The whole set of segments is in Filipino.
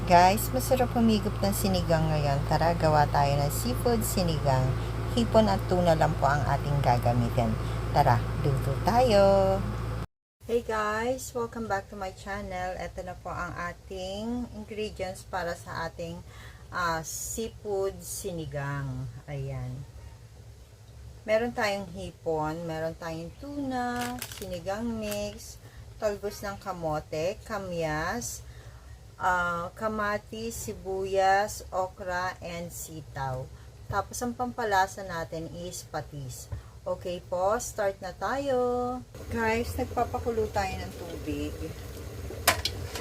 Guys, masarap humigop ng sinigang ngayon. Tara, gawa tayo ng seafood sinigang. Hipon at tuna lang po ang ating gagamitin. Tara, luto tayo! Hey guys! Welcome back to my channel. Ito na po ang ating ingredients para sa ating seafood sinigang. Ayan. Meron tayong hipon, meron tayong tuna, sinigang mix, talbos ng kamote, kamyas, kamatis, sibuyas, okra, and sitaw. Tapos, ang pampalasa natin is patis. Okay po, start na tayo. Guys, nagpapakulo tayo ng tubig.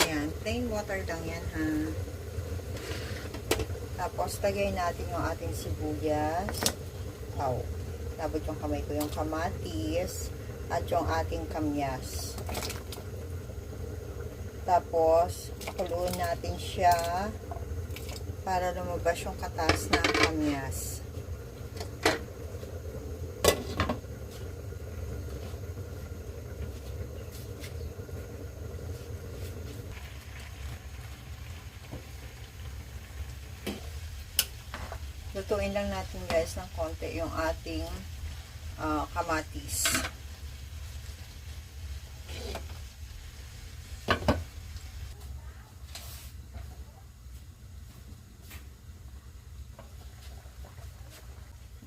Ayan, plain water lang yan ha. Tapos, lagay natin yung ating sibuyas. Labot yung kamay ko yung kamatis at yung ating kamyas. Tapos, pakuluin natin siya para lumabas yung katas ng kamyas. Lutuin lang natin guys ng konti yung ating kamatis.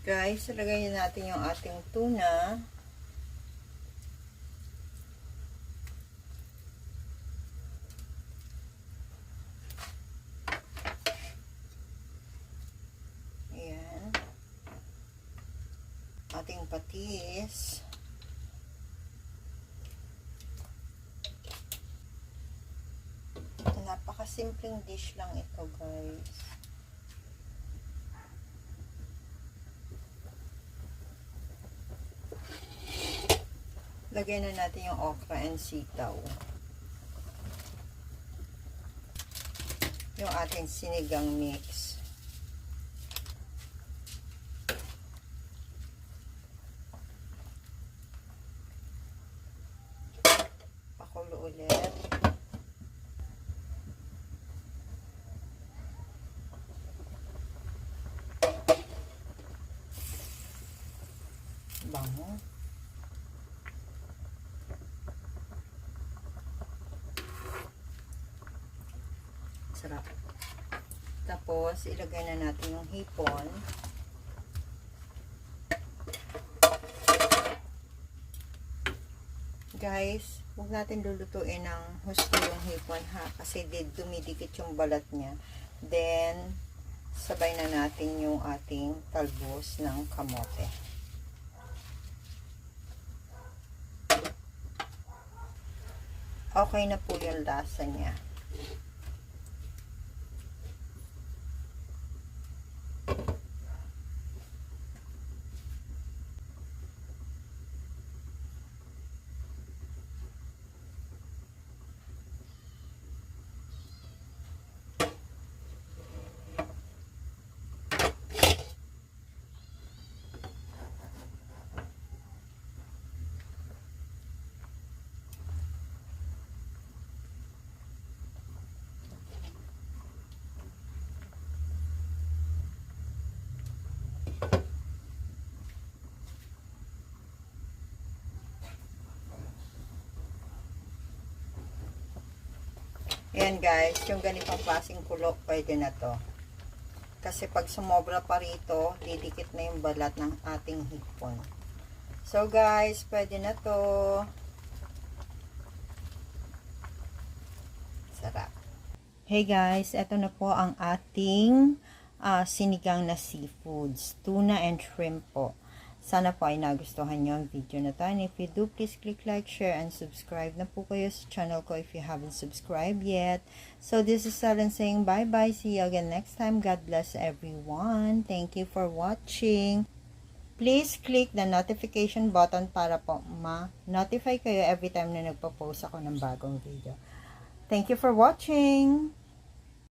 Guys, ilagay natin yung ating tuna. Ayan. Ating patis. Napakasimpleng dish lang ito, guys. Lagyan na natin yung okra and sitaw. Yung ating sinigang mix. Pakulo ulit. Bango. Sarap. Tapos, ilagay na natin yung hipon. Guys, huwag natin lulutuin ng husto yung hipon ha, kasi dumidikit yung balat niya. Then, sabay na natin yung ating talbos ng kamote. Okay na po yung lasa niya. Ayan guys, yung ganitong klaseng kulo, pwede na to. Kasi pag sumobra pa rito, didikit na yung balat ng ating hipon. So guys, pwede na to. Sarap. Hey guys, eto na po ang ating sinigang na seafoods. Tuna and shrimp po. Sana po ay nagustuhan nyo ang video na to. And if you do, please click like, share, and subscribe na po kayo sa channel ko if you haven't subscribed yet. So this is Ellen saying bye-bye. See you again next time. God bless everyone. Thank you for watching. Please click the notification button para po ma-notify kayo every time na nagpo-post ako ng bagong video. Thank you for watching.